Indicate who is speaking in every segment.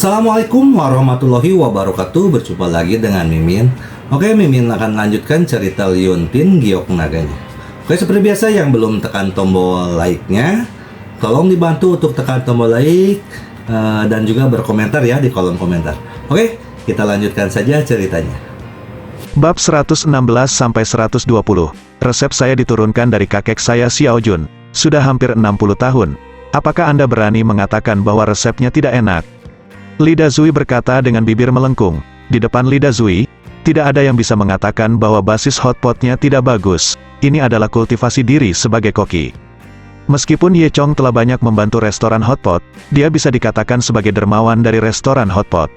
Speaker 1: Assalamualaikum warahmatollahi wabarakatuh. Berjumpa lagi dengan Mimin. Oke, Mimin akan lanjutkan cerita Liontin Giok Naganya. Oke, seperti biasa yang belum tekan tombol like-nya, tolong dibantu untuk tekan tombol like dan juga berkomentar ya di kolom komentar. Oke, kita lanjutkan saja ceritanya.
Speaker 2: Bab 116-120. Resep saya diturunkan dari kakek saya Xiao Jun. Sudah hampir 60 tahun. Apakah Anda berani mengatakan bahwa resepnya tidak enak? Lida Zui berkata dengan bibir melengkung. Di depan Lida Zui, tidak ada yang bisa mengatakan bahwa basis hotpotnya tidak bagus. Ini adalah kultivasi diri sebagai koki. Meskipun Ye Chong telah banyak membantu restoran hotpot, dia bisa dikatakan sebagai dermawan dari restoran hotpot.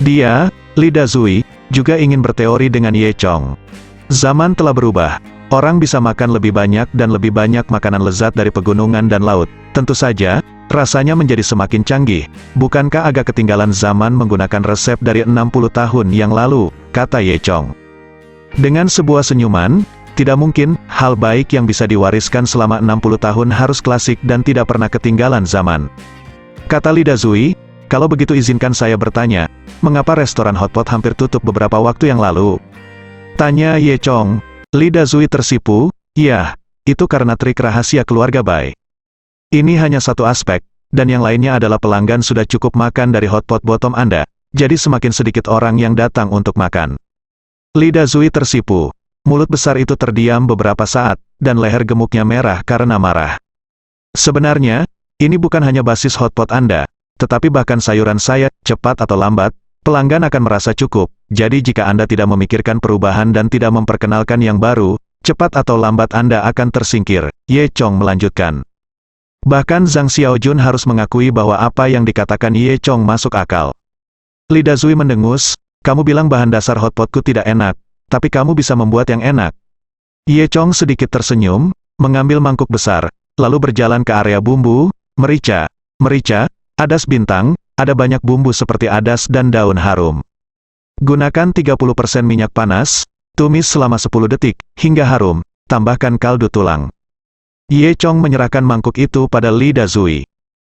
Speaker 2: Dia, Lida Zui, juga ingin berteori dengan Ye Chong. Zaman telah berubah. Orang bisa makan lebih banyak dan lebih banyak makanan lezat dari pegunungan dan laut. Tentu saja, rasanya menjadi semakin canggih. Bukankah agak ketinggalan zaman menggunakan resep dari 60 tahun yang lalu, kata Ye Chong. Dengan sebuah senyuman, tidak mungkin, hal baik yang bisa diwariskan selama 60 tahun harus klasik dan tidak pernah ketinggalan zaman. Kata Lida Zui, kalau begitu izinkan saya bertanya, mengapa restoran hotpot hampir tutup beberapa waktu yang lalu? Tanya Ye Chong. Lida Zui tersipu, ya, itu karena trik rahasia keluarga Bai. Ini hanya satu aspek, dan yang lainnya adalah pelanggan sudah cukup makan dari hotpot bottom Anda, jadi semakin sedikit orang yang datang untuk makan. Lida Zui tersipu. Mulut besar itu terdiam beberapa saat, dan leher gemuknya merah karena marah. Sebenarnya, ini bukan hanya basis hotpot Anda, tetapi bahkan sayuran saya, cepat atau lambat, pelanggan akan merasa cukup, jadi jika Anda tidak memikirkan perubahan dan tidak memperkenalkan yang baru, cepat atau lambat Anda akan tersingkir, Ye Chong melanjutkan. Bahkan Zhang Xiaojun harus mengakui bahwa apa yang dikatakan Ye Chong masuk akal. Lida Zui mendengus, kamu bilang bahan dasar hotpotku tidak enak, tapi kamu bisa membuat yang enak. Ye Chong sedikit tersenyum, mengambil mangkuk besar, lalu berjalan ke area bumbu, merica, adas bintang, ada banyak bumbu seperti adas dan daun harum. Gunakan 30% minyak panas, tumis selama 10 detik, hingga harum, tambahkan kaldu tulang. Ye Chong menyerahkan mangkuk itu pada Lida Zui.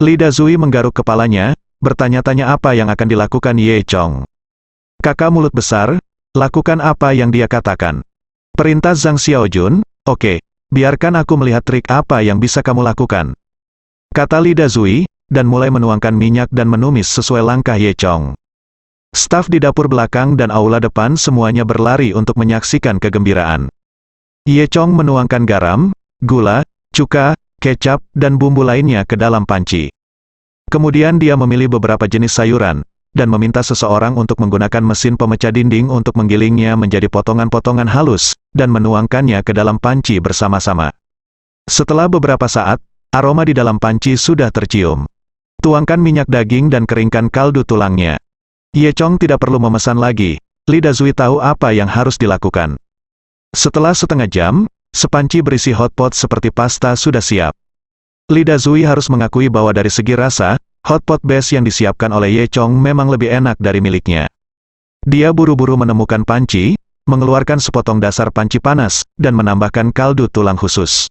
Speaker 2: Lida Zui menggaruk kepalanya, bertanya-tanya apa yang akan dilakukan Ye Chong. Kakak mulut besar, lakukan apa yang dia katakan. Perintah Zhang Xiaojun, oke, biarkan aku melihat trik apa yang bisa kamu lakukan. Kata Lida Zui, dan mulai menuangkan minyak dan menumis sesuai langkah Ye Chong. Staf di dapur belakang dan aula depan semuanya berlari untuk menyaksikan kegembiraan. Ye Chong menuangkan garam, gula, cuka, kecap, dan bumbu lainnya ke dalam panci. Kemudian dia memilih beberapa jenis sayuran, dan meminta seseorang untuk menggunakan mesin pemecah dinding untuk menggilingnya menjadi potongan-potongan halus, dan menuangkannya ke dalam panci bersama-sama. Setelah beberapa saat, aroma di dalam panci sudah tercium. Tuangkan minyak daging dan keringkan kaldu tulangnya. Ye Chong tidak perlu memesan lagi, Lida Zui tahu apa yang harus dilakukan. Setelah setengah jam, sepanci berisi hotpot seperti pasta sudah siap. Lida Zui harus mengakui bahwa dari segi rasa, hotpot base yang disiapkan oleh Ye Chong memang lebih enak dari miliknya. Dia buru-buru menemukan panci, mengeluarkan sepotong dasar panci panas, dan menambahkan kaldu tulang khusus.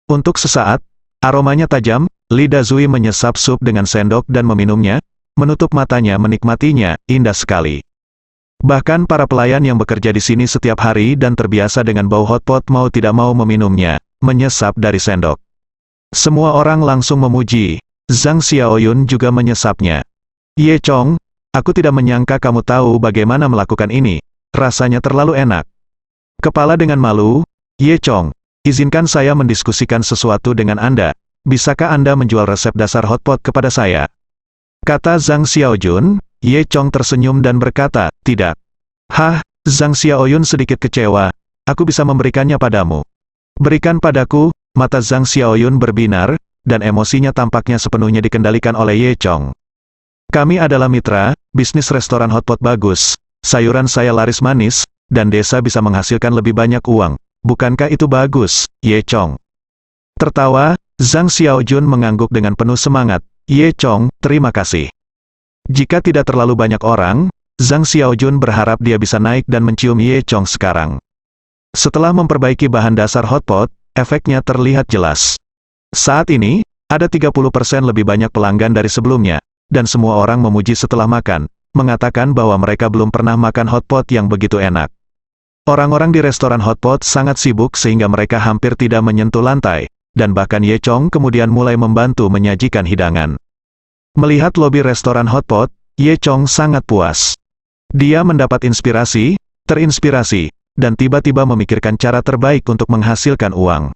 Speaker 2: Untuk sesaat, aromanya tajam, Lida Zui menyesap sup dengan sendok dan meminumnya, menutup matanya menikmatinya, indah sekali. Bahkan para pelayan yang bekerja di sini setiap hari dan terbiasa dengan bau hotpot mau tidak mau meminumnya, menyesap dari sendok. Semua orang langsung memuji, Zhang Xiaoyun juga menyesapnya. Ye Chong, aku tidak menyangka kamu tahu bagaimana melakukan ini, rasanya terlalu enak. Kepala dengan malu, Ye Chong, izinkan saya mendiskusikan sesuatu dengan Anda, bisakah Anda menjual resep dasar hotpot kepada saya? Kata Zhang Xiaojun. Ye Chong tersenyum dan berkata, tidak. Hah, Zhang Xiaoyun sedikit kecewa, aku bisa memberikannya padamu. Berikan padaku, mata Zhang Xiaoyun berbinar, dan emosinya tampaknya sepenuhnya dikendalikan oleh Ye Chong. Kami adalah mitra, bisnis restoran hotpot bagus, sayuran saya laris manis, dan desa bisa menghasilkan lebih banyak uang. Bukankah itu bagus, Ye Chong? Tertawa, Zhang Xiaojun mengangguk dengan penuh semangat, Ye Chong, terima kasih. Jika tidak terlalu banyak orang, Zhang Xiaojun berharap dia bisa naik dan mencium Ye Chong sekarang. Setelah memperbaiki bahan dasar hotpot, efeknya terlihat jelas. Saat ini, ada 30% lebih banyak pelanggan dari sebelumnya, dan semua orang memuji setelah makan, mengatakan bahwa mereka belum pernah makan hotpot yang begitu enak. Orang-orang di restoran hotpot sangat sibuk sehingga mereka hampir tidak menyentuh lantai, dan bahkan Ye Chong kemudian mulai membantu menyajikan hidangan. Melihat lobi restoran hotpot, Ye Chong sangat puas. Dia mendapat terinspirasi, dan tiba-tiba memikirkan cara terbaik untuk menghasilkan uang.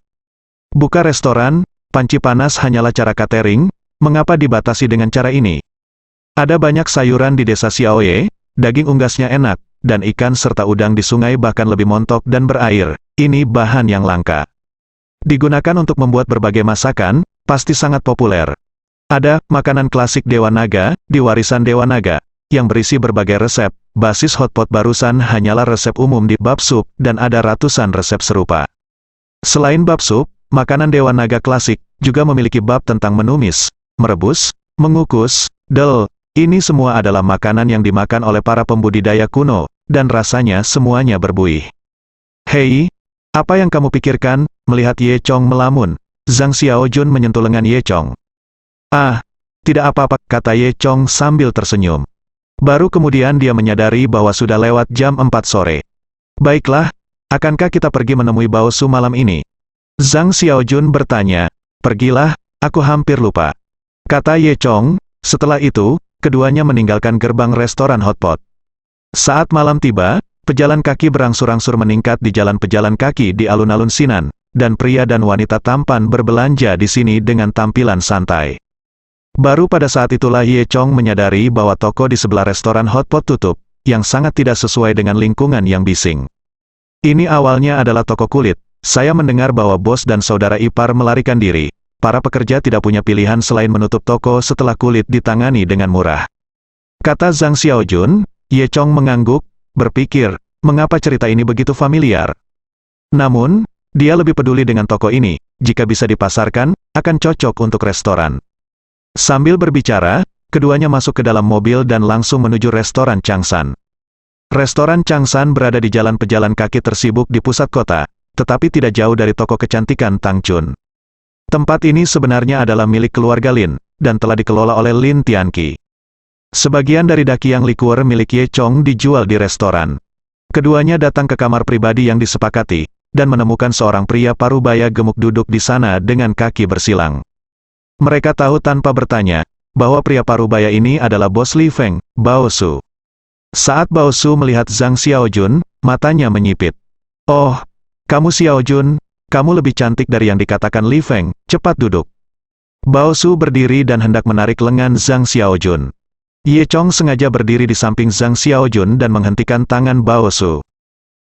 Speaker 2: Buka restoran, panci panas hanyalah cara catering, mengapa dibatasi dengan cara ini? Ada banyak sayuran di desa Xiaoye, daging unggasnya enak, dan ikan serta udang di sungai bahkan lebih montok dan berair. Ini bahan yang langka. Digunakan untuk membuat berbagai masakan, pasti sangat populer. Ada makanan klasik Dewa Naga, di warisan Dewa Naga, yang berisi berbagai resep. Basis hotpot barusan hanyalah resep umum di bab sup, dan ada ratusan resep serupa. Selain bab sup, makanan Dewa Naga klasik juga memiliki bab tentang menumis, merebus, mengukus, Ini semua adalah makanan yang dimakan oleh para pembudidaya kuno, dan rasanya semuanya berbuih. Hei, apa yang kamu pikirkan? Melihat Ye Chong melamun, Zhang Xiaojun menyentuh lengan Ye Chong. Ah, tidak apa-apa, kata Ye Chong sambil tersenyum. Baru kemudian dia menyadari bahwa sudah lewat jam 4 sore. Baiklah, akankah kita pergi menemui Bao Su malam ini? Zhang Xiaojun bertanya. Pergilah, aku hampir lupa, kata Ye Chong. Setelah itu, keduanya meninggalkan gerbang restoran hotpot. Saat malam tiba, pejalan kaki berangsur-angsur meningkat di jalan pejalan kaki di alun-alun Sinan, dan pria dan wanita tampan berbelanja di sini dengan tampilan santai. Baru pada saat itulah Ye Chong menyadari bahwa toko di sebelah restoran hotpot tutup, yang sangat tidak sesuai dengan lingkungan yang bising. Ini awalnya adalah toko kulit. Saya mendengar bahwa bos dan saudara ipar melarikan diri. Para pekerja tidak punya pilihan selain menutup toko setelah kulit ditangani dengan murah, kata Zhang Xiaojun. Ye Chong mengangguk, berpikir, mengapa cerita ini begitu familiar. Namun, dia lebih peduli dengan toko ini. Jika bisa dipasarkan, akan cocok untuk restoran. Sambil berbicara, keduanya masuk ke dalam mobil dan langsung menuju restoran Changsan. Restoran Changsan berada di jalan pejalan kaki tersibuk di pusat kota, tetapi tidak jauh dari toko kecantikan Tang Chun. Tempat ini sebenarnya adalah milik keluarga Lin, dan telah dikelola oleh Lin Tianqi. Sebagian dari dakiang liquor milik Ye Chong dijual di restoran. Keduanya datang ke kamar pribadi yang disepakati, dan menemukan seorang pria parubaya gemuk duduk di sana dengan kaki bersilang. Mereka tahu tanpa bertanya, bahwa pria parubaya ini adalah bos Li Feng, Bao Su. Saat Bao Su melihat Zhang Xiaojun, matanya menyipit. Oh, kamu Xiaojun? Kamu lebih cantik dari yang dikatakan Li Feng, cepat duduk. Bao Su berdiri dan hendak menarik lengan Zhang Xiaojun. Ye Chong sengaja berdiri di samping Zhang Xiaojun dan menghentikan tangan Bao Su.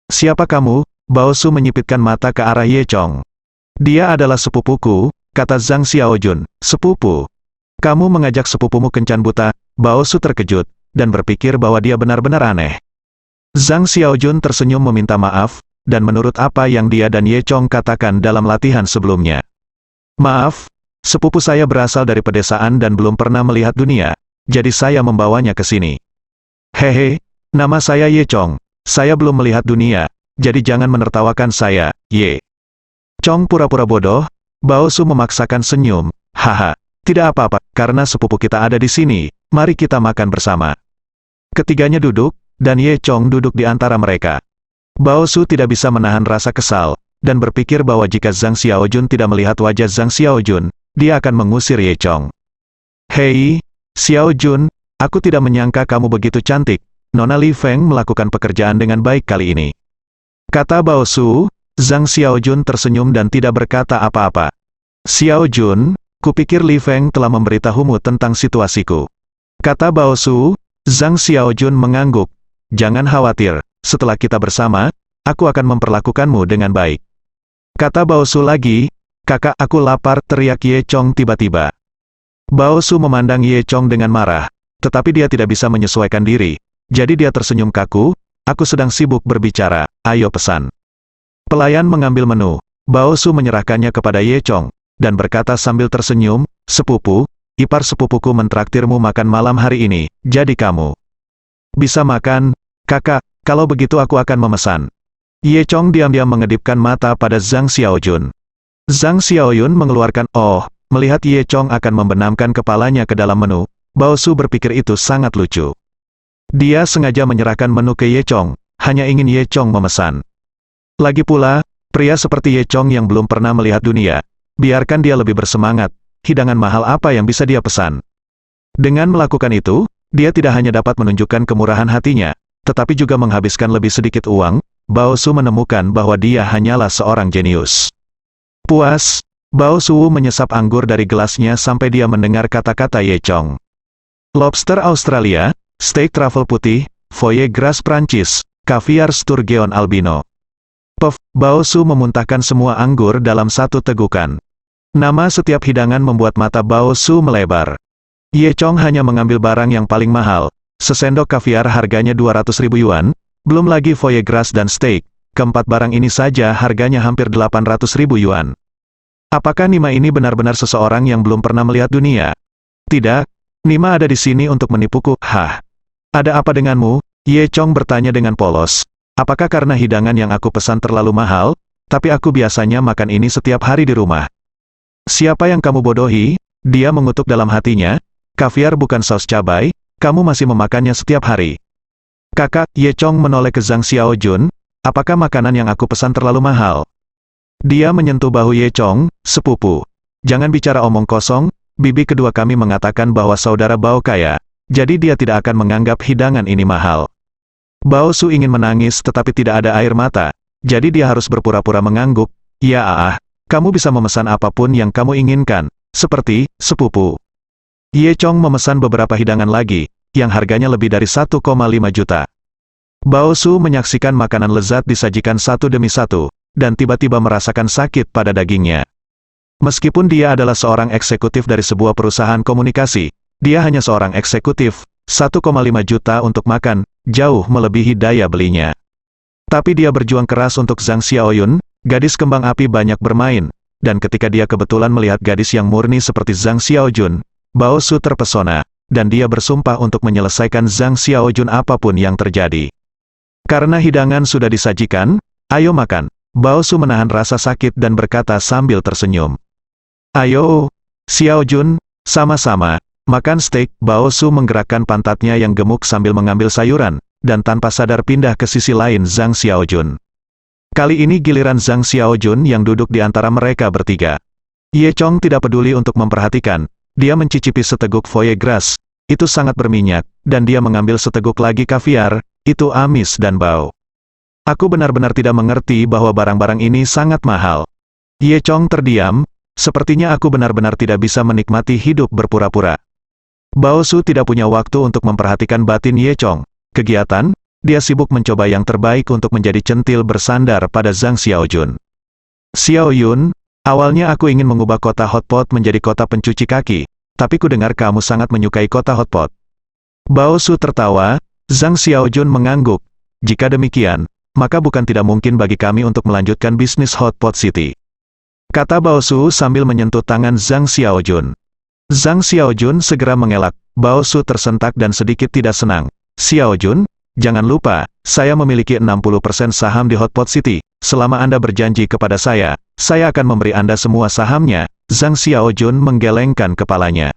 Speaker 2: Siapa kamu? Bao Su menyipitkan mata ke arah Ye Chong. Dia adalah sepupuku, kata Zhang Xiaojun. Sepupu? Kamu mengajak sepupumu kencan buta? Bao Su terkejut, dan berpikir bahwa dia benar-benar aneh. Zhang Xiaojun tersenyum meminta maaf, dan menurut apa yang dia dan Ye Chong katakan dalam latihan sebelumnya. Maaf, sepupu saya berasal dari pedesaan dan belum pernah melihat dunia, jadi saya membawanya ke sini. Hehe, nama saya Ye Chong, saya belum melihat dunia, jadi jangan menertawakan saya, Ye. Chong pura-pura bodoh. Bao Su memaksakan senyum. Haha, tidak apa-apa, karena sepupu kita ada di sini, mari kita makan bersama. Ketiganya duduk, dan Ye Chong duduk di antara mereka. Bao Su tidak bisa menahan rasa kesal, dan berpikir bahwa jika Zhang Xiaojun tidak melihat wajah Zhang Xiaojun, dia akan mengusir Ye Chong. Hei, Xiaojun, aku tidak menyangka kamu begitu cantik. Nona Li Feng melakukan pekerjaan dengan baik kali ini, kata Bao Su. Zhang Xiaojun tersenyum dan tidak berkata apa-apa. Xiaojun, kupikir Li Feng telah memberitahumu tentang situasiku, kata Bao Su. Zhang Xiaojun mengangguk. Jangan khawatir. Setelah kita bersama, aku akan memperlakukanmu dengan baik, kata Bao Su lagi. Kakak, aku lapar, teriak Ye Chong tiba-tiba. Bao Su memandang Ye Chong dengan marah, tetapi dia tidak bisa menyesuaikan diri, jadi dia tersenyum kaku. Aku sedang sibuk berbicara, ayo pesan. Pelayan mengambil menu. Bao Su menyerahkannya kepada Ye Chong, dan berkata sambil tersenyum, sepupu, ipar sepupuku mentraktirmu makan malam hari ini, jadi kamu bisa makan. Kakak, kalau begitu aku akan memesan. Ye Chong diam-diam mengedipkan mata pada Zhang Xiaojun. Zhang Xiaojun mengeluarkan melihat Ye Chong akan membenamkan kepalanya ke dalam menu, Bao Su berpikir itu sangat lucu. Dia sengaja menyerahkan menu ke Ye Chong, hanya ingin Ye Chong memesan. Lagi pula, pria seperti Ye Chong yang belum pernah melihat dunia, biarkan dia lebih bersemangat, hidangan mahal apa yang bisa dia pesan. Dengan melakukan itu, dia tidak hanya dapat menunjukkan kemurahan hatinya, tetapi juga menghabiskan lebih sedikit uang. Bao Su menemukan bahwa dia hanyalah seorang jenius. Puas, Bao Su menyesap anggur dari gelasnya sampai dia mendengar kata-kata Ye Chong. Lobster Australia, steak truffle putih, foie gras Prancis, kaviar sturgeon albino. Puff, Bao Su memuntahkan semua anggur dalam satu tegukan. Nama setiap hidangan membuat mata Bao Su melebar. Ye Chong hanya mengambil barang yang paling mahal, sesendok kaviar harganya 200.000 yuan, belum lagi foie gras dan steak. Keempat barang ini saja harganya hampir 800.000 yuan. Apakah Nima ini benar-benar seseorang yang belum pernah melihat dunia? Tidak. Nima ada di sini untuk menipuku. Hah? Ada apa denganmu? Ye Chong bertanya dengan polos. Apakah karena hidangan yang aku pesan terlalu mahal? Tapi aku biasanya makan ini setiap hari di rumah. Siapa yang kamu bodohi? Dia mengutuk dalam hatinya. Kaviar bukan saus cabai, kamu masih memakannya setiap hari. Kakak, Ye Chong menoleh ke Zhang Xiaojun. Apakah makanan yang aku pesan terlalu mahal? Dia menyentuh bahu Ye Chong. Sepupu. Jangan bicara omong kosong. Bibi kedua kami mengatakan bahwa saudara Bao kaya, jadi dia tidak akan menganggap hidangan ini mahal. Bao Su ingin menangis tetapi tidak ada air mata, jadi dia harus berpura-pura mengangguk. Ya kamu bisa memesan apapun yang kamu inginkan, seperti, sepupu. Ye Chong memesan beberapa hidangan lagi, yang harganya lebih dari 1,5 juta. Bao Su menyaksikan makanan lezat disajikan satu demi satu, dan tiba-tiba merasakan sakit pada dagingnya. Meskipun dia adalah seorang eksekutif dari sebuah perusahaan komunikasi, dia hanya seorang eksekutif, 1,5 juta untuk makan, jauh melebihi daya belinya. Tapi dia berjuang keras untuk Zhang Xiaoyun, gadis kembang api banyak bermain, dan ketika dia kebetulan melihat gadis yang murni seperti Zhang Xiaojun, Bao Su terpesona, dan dia bersumpah untuk menyelesaikan Zhang Xiaojun apapun yang terjadi. Karena hidangan sudah disajikan, ayo makan. Bao Su menahan rasa sakit dan berkata sambil tersenyum. Ayo, Xiaojun, sama-sama, makan steak. Bao Su menggerakkan pantatnya yang gemuk sambil mengambil sayuran, dan tanpa sadar pindah ke sisi lain Zhang Xiaojun. Kali ini giliran Zhang Xiaojun yang duduk di antara mereka bertiga. Ye Chong tidak peduli untuk memperhatikan, dia mencicipi seteguk foie gras, itu sangat berminyak, dan dia mengambil seteguk lagi kaviar, itu amis dan bau. Aku benar-benar tidak mengerti bahwa barang-barang ini sangat mahal. Ye Chong terdiam. Sepertinya aku benar-benar tidak bisa menikmati hidup berpura-pura. Bao Su tidak punya waktu untuk memperhatikan batin Ye Chong. Kegiatan, dia sibuk mencoba yang terbaik untuk menjadi centil bersandar pada Zhang Xiaojun. Xiaoyun, awalnya aku ingin mengubah kota hotpot menjadi kota pencuci kaki, tapi ku dengar kamu sangat menyukai kota hotpot. Bao Su tertawa, Zhang Xiaojun mengangguk. Jika demikian, maka bukan tidak mungkin bagi kami untuk melanjutkan bisnis hotpot city. Kata Bao Su sambil menyentuh tangan Zhang Xiaojun. Zhang Xiaojun segera mengelak. Bao Su tersentak dan sedikit tidak senang. Xiaojun, jangan lupa, saya memiliki 60% saham di Hotpot City. Selama Anda berjanji kepada saya akan memberi Anda semua sahamnya. Zhang Xiaojun menggelengkan kepalanya.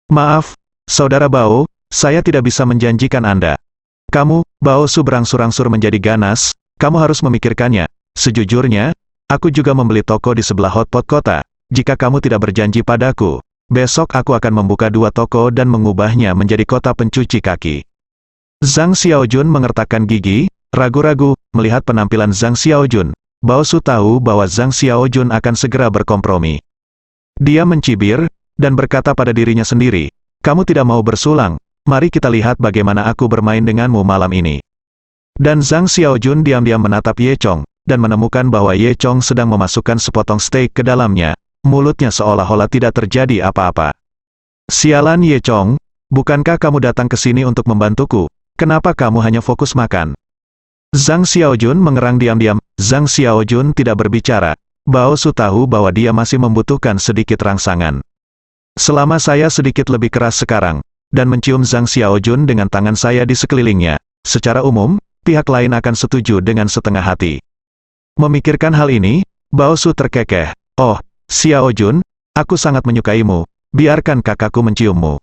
Speaker 2: Maaf, Saudara Bao, saya tidak bisa menjanjikan Anda. Kamu, Bao Su berangsur-angsur menjadi ganas, kamu harus memikirkannya. Sejujurnya, aku juga membeli toko di sebelah hotpot kota. Jika kamu tidak berjanji padaku, besok aku akan membuka 2 toko dan mengubahnya menjadi kota pencuci kaki. Zhang Xiaojun mengertakkan gigi, ragu-ragu, melihat penampilan Zhang Xiaojun. Bao Su tahu bahwa Zhang Xiaojun akan segera berkompromi. Dia mencibir, dan berkata pada dirinya sendiri, kamu tidak mau bersulang, mari kita lihat bagaimana aku bermain denganmu malam ini. Dan Zhang Xiaojun diam-diam menatap Ye Chong, dan menemukan bahwa Ye Chong sedang memasukkan sepotong steak ke dalamnya, mulutnya seolah-olah tidak terjadi apa-apa. Sialan Ye Chong, bukankah kamu datang ke sini untuk membantuku? Kenapa kamu hanya fokus makan? Zhang Xiaojun mengerang diam-diam. Zhang Xiaojun tidak berbicara. Bao Su tahu bahwa dia masih membutuhkan sedikit rangsangan. Selama saya sedikit lebih keras sekarang, dan mencium Zhang Xiaojun dengan tangan saya di sekelilingnya, secara umum, pihak lain akan setuju dengan setengah hati. Memikirkan hal ini, Bao Su terkekeh. Oh, Xiaojun, aku sangat menyukaimu, biarkan kakakku menciummu.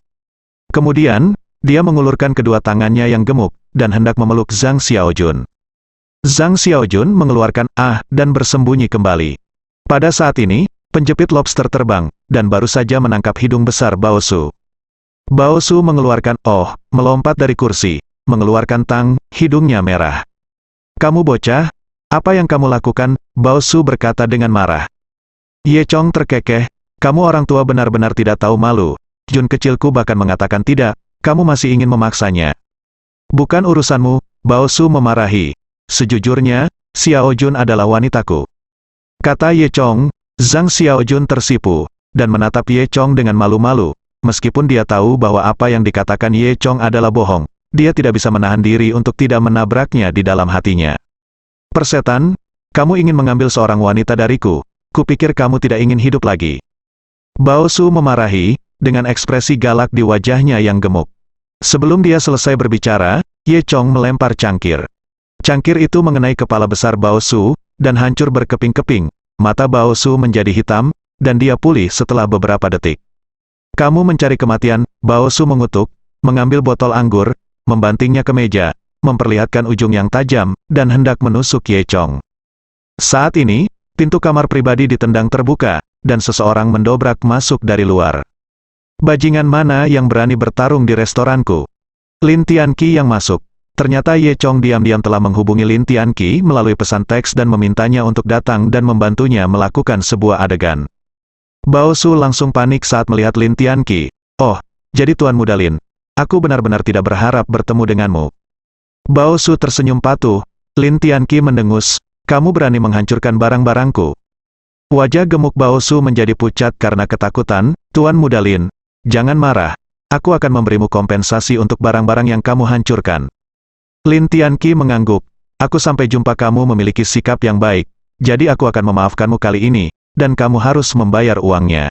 Speaker 2: Kemudian, dia mengulurkan kedua tangannya yang gemuk, dan hendak memeluk Zhang Xiaojun. Zhang Xiaojun mengeluarkan dan bersembunyi kembali. Pada saat ini, penjepit lobster terbang, dan baru saja menangkap hidung besar Bao Su. Bao Su mengeluarkan melompat dari kursi, mengeluarkan tang, hidungnya merah. "Kamu bocah, apa yang kamu lakukan?" Bao Su berkata dengan marah. Ye Chong terkekeh, "Kamu orang tua benar-benar tidak tahu malu." Jun kecilku bahkan mengatakan tidak, kamu masih ingin memaksanya. "Bukan urusanmu," Bao Su memarahi. "Sejujurnya, Xiao Jun adalah wanitaku," kata Ye Chong. Zhang Xiaojun tersipu, dan menatap Ye Chong dengan malu-malu. Meskipun dia tahu bahwa apa yang dikatakan Ye Chong adalah bohong, dia tidak bisa menahan diri untuk tidak menabraknya di dalam hatinya. "Persetan, kamu ingin mengambil seorang wanita dariku, kupikir kamu tidak ingin hidup lagi." Bao Su memarahi, dengan ekspresi galak di wajahnya yang gemuk. Sebelum dia selesai berbicara, Ye Chong melempar cangkir. Cangkir itu mengenai kepala besar Bao Su, dan hancur berkeping-keping. Mata Bao Su menjadi hitam, dan dia pulih setelah beberapa detik. "Kamu mencari kematian," Bao Su mengutuk, mengambil botol anggur, membantingnya ke meja, memperlihatkan ujung yang tajam, dan hendak menusuk Ye Chong. Saat ini, pintu kamar pribadi ditendang terbuka, dan seseorang mendobrak masuk dari luar. "Bajingan mana yang berani bertarung di restoranku?" Lin Tianqi yang masuk. Ternyata Ye Chong diam-diam telah menghubungi Lin Tianqi melalui pesan teks dan memintanya untuk datang dan membantunya melakukan sebuah adegan. Bao Su langsung panik saat melihat Lin Tianqi. "Oh, jadi Tuan Muda Lin, aku benar-benar tidak berharap bertemu denganmu." Bao Su tersenyum patuh. Lin Tianqi mendengus, "Kamu berani menghancurkan barang-barangku." Wajah gemuk Bao Su menjadi pucat karena ketakutan. "Tuan Muda Lin, jangan marah. Aku akan memberimu kompensasi untuk barang-barang yang kamu hancurkan." Lin Tianqi mengangguk. "Aku sampai jumpa kamu memiliki sikap yang baik, jadi aku akan memaafkanmu kali ini, dan kamu harus membayar uangnya."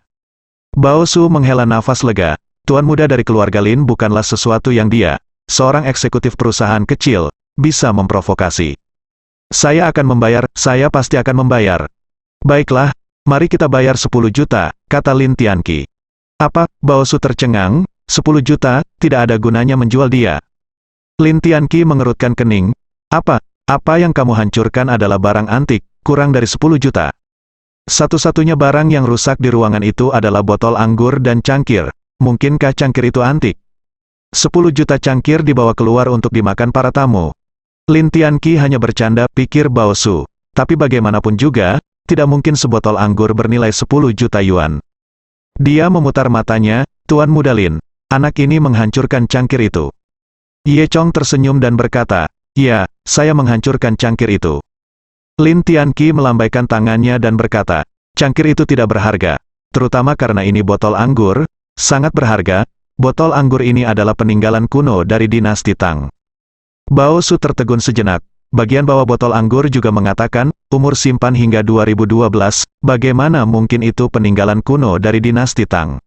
Speaker 2: Bao Su menghela nafas lega. Tuan muda dari keluarga Lin bukanlah sesuatu yang dia, seorang eksekutif perusahaan kecil, bisa memprovokasi. "Saya akan membayar, saya pasti akan membayar." "Baiklah, mari kita bayar 10 juta, kata Lin Tianqi. "Apa?" Bao Su tercengang, 10 juta, tidak ada gunanya menjual dia." Lin Tianqi mengerutkan kening. Apa yang kamu hancurkan adalah barang antik, kurang dari 10 juta. Satu-satunya barang yang rusak di ruangan itu adalah botol anggur dan cangkir. Mungkinkah cangkir itu antik? 10 juta cangkir dibawa keluar untuk dimakan para tamu." Lin Tianqi hanya bercanda, pikir Bao Su. Tapi bagaimanapun juga, tidak mungkin sebotol anggur bernilai 10 juta yuan. Dia memutar matanya, "Tuan Muda Lin, anak ini menghancurkan cangkir itu." Ye Chong tersenyum dan berkata, "Ya, saya menghancurkan cangkir itu." Lin Tianqi melambaikan tangannya dan berkata, "Cangkir itu tidak berharga, terutama karena ini botol anggur, sangat berharga. Botol anggur ini adalah peninggalan kuno dari dinasti Tang." Bao Su tertegun sejenak. Bagian bawah botol anggur juga mengatakan, umur simpan hingga 2012, bagaimana mungkin itu peninggalan kuno dari dinasti Tang?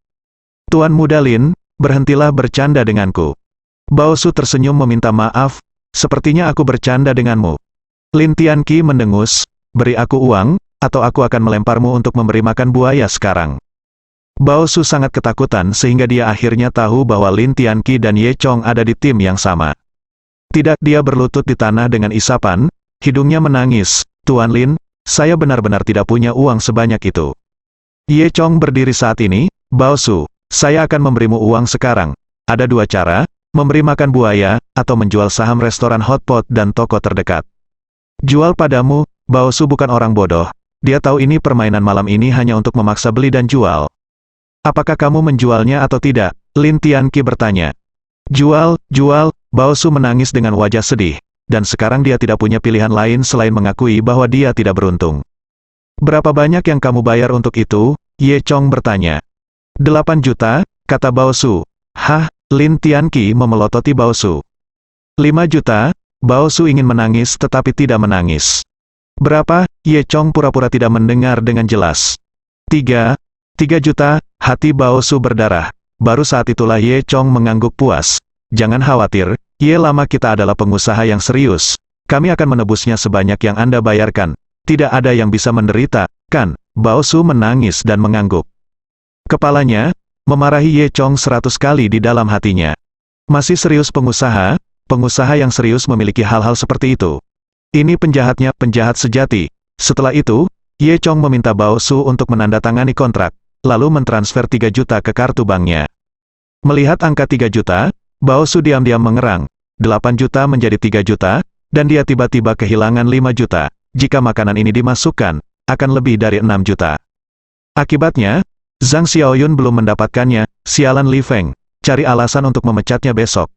Speaker 2: "Tuan Muda Lin, berhentilah bercanda denganku." Bao Su tersenyum meminta maaf, "Sepertinya aku bercanda denganmu." Lin Tianqi mendengus, "Beri aku uang, atau aku akan melemparmu untuk memberi makan buaya sekarang." Bao Su sangat ketakutan sehingga dia akhirnya tahu bahwa Lin Tianqi dan Ye Chong ada di tim yang sama. Tidak, dia berlutut di tanah dengan isapan, hidungnya menangis, "Tuan Lin, saya benar-benar tidak punya uang sebanyak itu." Ye Chong berdiri saat ini, "Bao Su, saya akan memberimu uang sekarang. Ada dua cara, memberi makan buaya, atau menjual saham restoran hotpot dan toko terdekat." "Jual padamu." Bao Su bukan orang bodoh. Dia tahu ini permainan malam ini hanya untuk memaksa beli dan jual. "Apakah kamu menjualnya atau tidak?" Lin Tianqi bertanya. Jual." Bao Su menangis dengan wajah sedih, dan sekarang dia tidak punya pilihan lain selain mengakui bahwa dia tidak beruntung. "Berapa banyak yang kamu bayar untuk itu?" Ye Chong bertanya. 8 juta, kata Bao Su. "Hah?" Lin Tianqi memelototi Bao Su. 5 juta, Bao Su ingin menangis tetapi tidak menangis. "Berapa?" Ye Chong pura-pura tidak mendengar dengan jelas. 3 juta, hati Bao Su berdarah. Baru saat itulah Ye Chong mengangguk puas. "Jangan khawatir, Ye lama kita adalah pengusaha yang serius. Kami akan menebusnya sebanyak yang Anda bayarkan. Tidak ada yang bisa menderita, kan?" Bao Su menangis dan mengangguk. Kepalanya, memarahi Ye Chong 100 kali di dalam hatinya. Masih serius pengusaha? Pengusaha yang serius memiliki hal-hal seperti itu. Ini penjahatnya, penjahat sejati. Setelah itu, Ye Chong meminta Bao Su untuk menandatangani kontrak, lalu mentransfer 3 juta ke kartu banknya. Melihat angka 3 juta, Bao Su diam-diam mengerang. 8 juta menjadi 3 juta, dan dia tiba-tiba kehilangan 5 juta. Jika makanan ini dimasukkan, akan lebih dari 6 juta. Akibatnya, Zhang Xiaoyun belum mendapatkannya. Sialan Li Feng, cari alasan untuk memecatnya besok.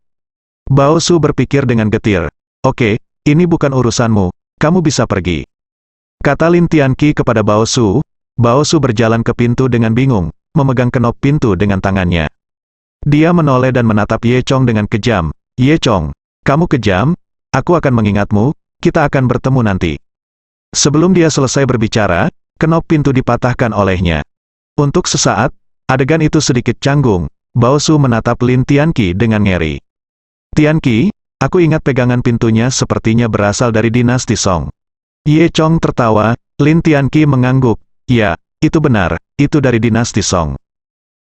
Speaker 2: Bao Su berpikir dengan getir. Oke, ini bukan urusanmu, kamu bisa pergi. Kata Lin Tianqi kepada Bao Su. Bao Su berjalan ke pintu dengan bingung, memegang kenop pintu dengan tangannya. Dia menoleh dan menatap Ye Chong dengan kejam. Ye Chong, kamu kejam? Aku akan mengingatmu, kita akan bertemu nanti. Sebelum dia selesai berbicara, kenop pintu dipatahkan olehnya. Untuk sesaat, adegan itu sedikit canggung. Bao Su menatap Lin Tianqi dengan ngeri. Tianqi, aku ingat pegangan pintunya sepertinya berasal dari dinasti Song. Ye Chong tertawa. Lin Tianqi mengangguk. Ya, itu benar, itu dari dinasti Song.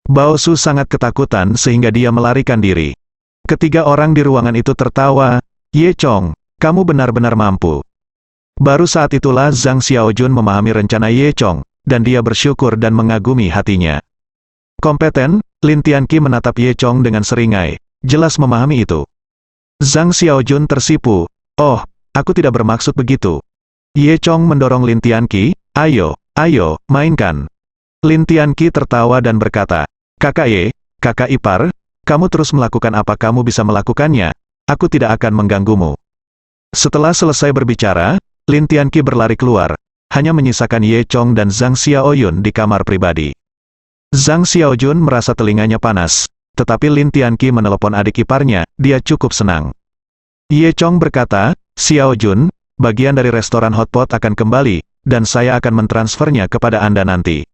Speaker 2: Bao Su sangat ketakutan sehingga dia melarikan diri. Ketiga orang di ruangan itu tertawa. Ye Chong, kamu benar-benar mampu. Baru saat itulah Zhang Xiaojun memahami rencana Ye Chong, dan dia bersyukur dan mengagumi hatinya. Kompeten, Lin Tianqi menatap Ye Chong dengan seringai, jelas memahami itu. Zhang Xiaojun tersipu. Oh, aku tidak bermaksud begitu. Ye Chong mendorong Lin Tianqi. Ayo, ayo, mainkan. Lin Tianqi tertawa dan berkata, Kakak Ye, kakak ipar, kamu terus melakukan apa kamu bisa melakukannya, aku tidak akan mengganggumu. Setelah selesai berbicara, Lin Tianqi berlari keluar, hanya menyisakan Ye Chong dan Zhang Xiaoyun di kamar pribadi. Zhang Xiaojun merasa telinganya panas, tetapi Lin Tianqi menelepon adik iparnya, dia cukup senang. Ye Chong berkata, Xiaojun, bagian dari restoran hotpot akan kembali, dan saya akan mentransfernya kepada Anda nanti.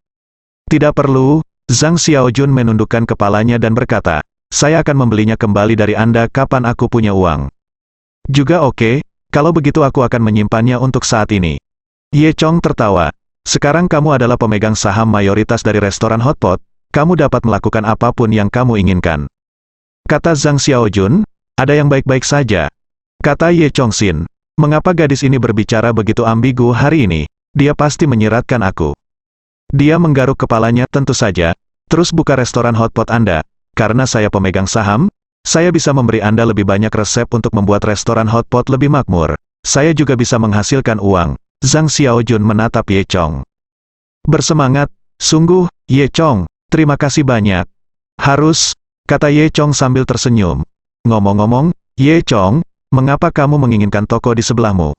Speaker 2: Tidak perlu, Zhang Xiaojun menundukkan kepalanya dan berkata, saya akan membelinya kembali dari Anda kapan aku punya uang. Juga oke, kalau begitu aku akan menyimpannya untuk saat ini. Ye Chong tertawa. Sekarang kamu adalah pemegang saham mayoritas dari restoran hotpot, kamu dapat melakukan apapun yang kamu inginkan. Kata Zhang Xiaojun, ada yang baik-baik saja. Kata Ye Chong Xin, mengapa gadis ini berbicara begitu ambigu hari ini? Dia pasti menyiratkan aku. Dia menggaruk kepalanya, tentu saja. Terus buka restoran hotpot Anda. Karena saya pemegang saham, saya bisa memberi Anda lebih banyak resep untuk membuat restoran hotpot lebih makmur. Saya juga bisa menghasilkan uang. Zhang Xiaojun menatap Ye Chong. Bersemangat, sungguh, Ye Chong, terima kasih banyak. Harus, kata Ye Chong sambil tersenyum. Ngomong-ngomong, Ye Chong, mengapa kamu menginginkan toko di sebelahmu?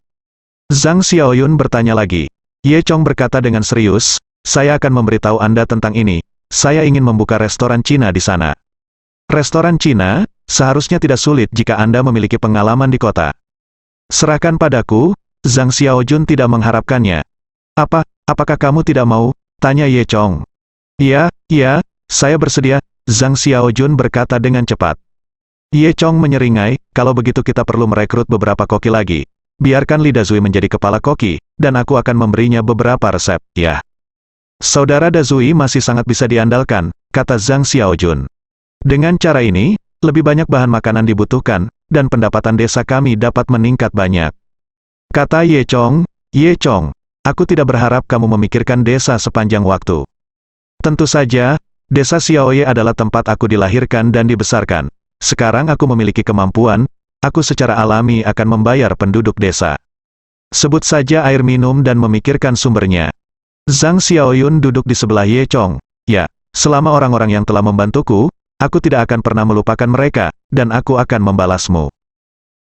Speaker 2: Zhang Xiaoyun bertanya lagi. Ye Chong berkata dengan serius, saya akan memberitahu Anda tentang ini. Saya ingin membuka restoran Cina di sana. Restoran Cina, seharusnya tidak sulit jika Anda memiliki pengalaman di kota. Serahkan padaku. Zhang Xiaojun tidak mengharapkannya. Apakah kamu tidak mau? Tanya Ye Chong. Iya, saya bersedia, Zhang Xiaojun berkata dengan cepat. Ye Chong menyeringai, kalau begitu kita perlu merekrut beberapa koki lagi. Biarkan Li Dazui menjadi kepala koki, dan aku akan memberinya beberapa resep, ya. Saudara Dazui masih sangat bisa diandalkan, kata Zhang Xiaojun. Dengan cara ini, lebih banyak bahan makanan dibutuhkan, dan pendapatan desa kami dapat meningkat banyak. Kata Ye Chong, aku tidak berharap kamu memikirkan desa sepanjang waktu. Tentu saja, desa Xiaoye adalah tempat aku dilahirkan dan dibesarkan. Sekarang aku memiliki kemampuan, aku secara alami akan membayar penduduk desa. Sebut saja air minum dan memikirkan sumbernya. Zhang Xiaoyun duduk di sebelah Ye Chong. Ya, selama orang-orang yang telah membantuku, aku tidak akan pernah melupakan mereka, dan aku akan membalasmu.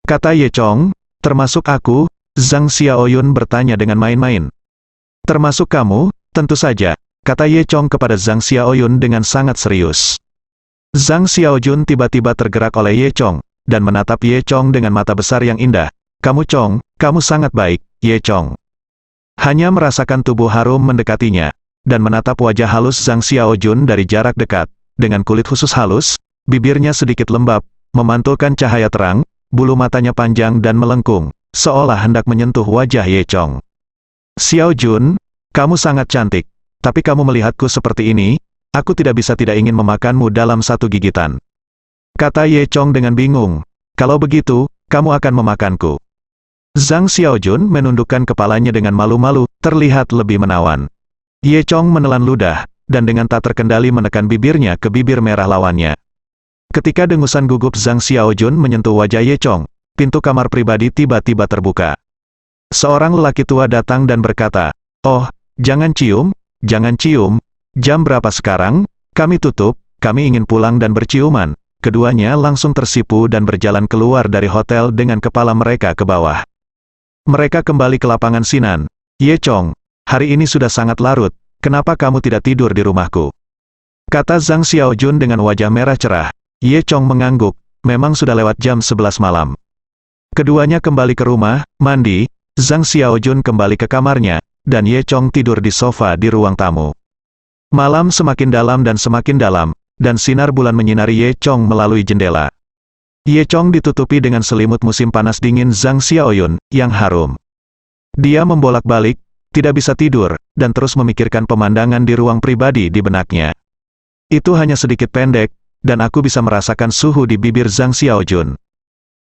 Speaker 2: Kata Ye Chong, termasuk aku. Zhang Xiaoyun bertanya dengan main-main. Termasuk kamu, tentu saja, kata Ye Chong kepada Zhang Xiaoyun dengan sangat serius. Zhang Xiaojun tiba-tiba tergerak oleh Ye Chong, dan menatap Ye Chong dengan mata besar yang indah. Kamu Chong, kamu sangat baik, Ye Chong. Hanya merasakan tubuh harum mendekatinya, dan menatap wajah halus Zhang Xiaojun dari jarak dekat, dengan kulit khusus halus, bibirnya sedikit lembab, memantulkan cahaya terang, bulu matanya panjang dan melengkung, seolah hendak menyentuh wajah Ye Chong. Xiaojun, kamu sangat cantik, tapi kamu melihatku seperti ini, aku tidak bisa tidak ingin memakanmu dalam satu gigitan. Kata Ye Chong dengan bingung. Kalau begitu, kamu akan memakanku. Zhang Xiaojun menundukkan kepalanya dengan malu-malu, terlihat lebih menawan. Ye Chong menelan ludah, dan dengan tak terkendali menekan bibirnya ke bibir merah lawannya. Ketika dengusan gugup Zhang Xiaojun menyentuh wajah Ye Chong, pintu kamar pribadi tiba-tiba terbuka. Seorang lelaki tua datang dan berkata, "Oh, jangan cium, jangan cium. Jam berapa sekarang? Kami tutup, kami ingin pulang dan berciuman." Keduanya langsung tersipu dan berjalan keluar dari hotel dengan kepala mereka ke bawah. Mereka kembali ke lapangan Sinan. "Ye Chong, hari ini sudah sangat larut, kenapa kamu tidak tidur di rumahku?" Kata Zhang Xiaojun dengan wajah merah cerah. Ye Chong mengangguk, memang sudah lewat jam 11 malam. Keduanya kembali ke rumah, mandi, Zhang Xiaojun kembali ke kamarnya, dan Ye Chong tidur di sofa di ruang tamu. Malam semakin dalam, dan sinar bulan menyinari Ye Chong melalui jendela. Ye Chong ditutupi dengan selimut musim panas dingin Zhang Xiaoyun, yang harum. Dia membolak-balik, tidak bisa tidur, dan terus memikirkan pemandangan di ruang pribadi di benaknya. Itu hanya sedikit pendek, dan aku bisa merasakan suhu di bibir Zhang Xiaojun.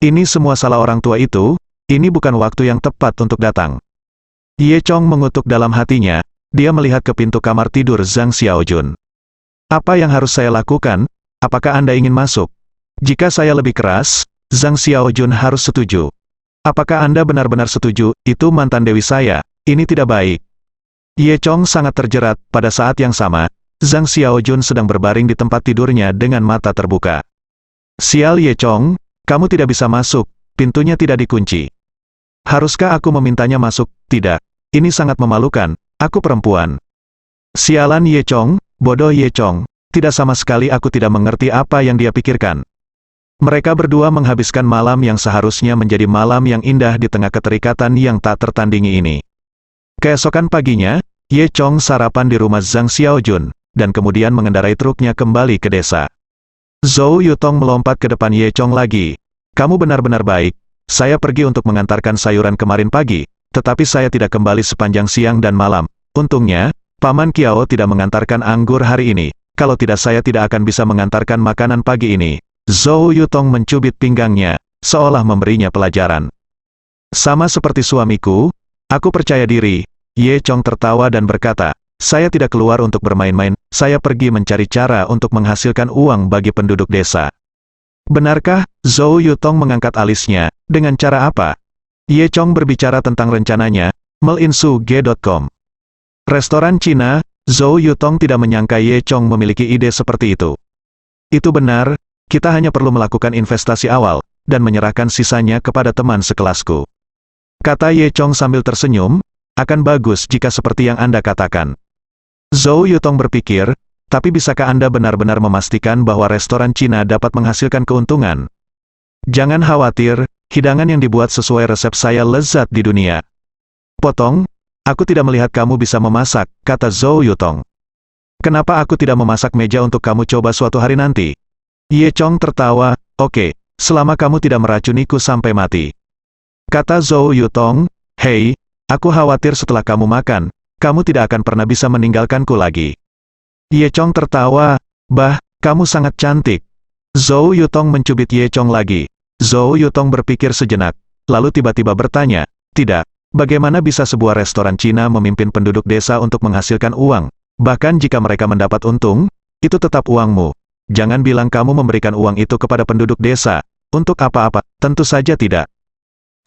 Speaker 2: Ini semua salah orang tua itu, ini bukan waktu yang tepat untuk datang. Ye Chong mengutuk dalam hatinya, dia melihat ke pintu kamar tidur Zhang Xiaojun. Apa yang harus saya lakukan? Apakah Anda ingin masuk? Jika saya lebih keras, Zhang Xiaojun harus setuju. Apakah Anda benar-benar setuju? Itu mantan dewi saya. Ini tidak baik. Ye Chong sangat terjerat. Pada saat yang sama, Zhang Xiaojun sedang berbaring di tempat tidurnya dengan mata terbuka. "Sial Ye Chong, kamu tidak bisa masuk. Pintunya tidak dikunci." "Haruskah aku memintanya masuk?" "Tidak. Ini sangat memalukan. Aku perempuan." "Sialan Ye Chong. Bodoh Ye Chong, tidak sama sekali aku tidak mengerti apa yang dia pikirkan." Mereka berdua menghabiskan malam yang seharusnya menjadi malam yang indah di tengah keterikatan yang tak tertandingi ini. Keesokan paginya, Ye Chong sarapan di rumah Zhang Xiaojun, dan kemudian mengendarai truknya kembali ke desa. Zhou Yutong melompat ke depan Ye Chong lagi. "Kamu benar-benar baik. Saya pergi untuk mengantarkan sayuran kemarin pagi, tetapi saya tidak kembali sepanjang siang dan malam. Untungnya, Paman Kiao tidak mengantarkan anggur hari ini, kalau tidak saya tidak akan bisa mengantarkan makanan pagi ini." Zhou Yutong mencubit pinggangnya, seolah memberinya pelajaran. "Sama seperti suamiku, aku percaya diri." Ye Chong tertawa dan berkata, "Saya tidak keluar untuk bermain-main, saya pergi mencari cara untuk menghasilkan uang bagi penduduk desa." "Benarkah?" Zhou Yutong mengangkat alisnya. "Dengan cara apa?" Ye Chong berbicara tentang rencananya, melinsuge.com. Restoran Cina. Zhou Yutong tidak menyangka Ye Chong memiliki ide seperti itu. "Itu benar, kita hanya perlu melakukan investasi awal, dan menyerahkan sisanya kepada teman sekelasku." Kata Ye Chong sambil tersenyum, "Akan bagus jika seperti yang Anda katakan." Zhou Yutong berpikir, tapi bisakah Anda benar-benar memastikan bahwa restoran Cina dapat menghasilkan keuntungan? "Jangan khawatir, hidangan yang dibuat sesuai resep saya lezat di dunia." "Potong, aku tidak melihat kamu bisa memasak," kata Zhou Yutong. "Kenapa aku tidak memasak meja untuk kamu coba suatu hari nanti?" Ye Chong tertawa. "Oke, selama kamu tidak meracuniku sampai mati." Kata Zhou Yutong, "Hei, aku khawatir setelah kamu makan, kamu tidak akan pernah bisa meninggalkanku lagi." Ye Chong tertawa. "Bah, kamu sangat cantik." Zhou Yutong mencubit Ye Chong lagi. Zhou Yutong berpikir sejenak, lalu tiba-tiba bertanya, "Tidak. Bagaimana bisa sebuah restoran Cina memimpin penduduk desa untuk menghasilkan uang? Bahkan jika mereka mendapat untung, itu tetap uangmu. Jangan bilang kamu memberikan uang itu kepada penduduk desa. Untuk apa-apa? Tentu saja tidak."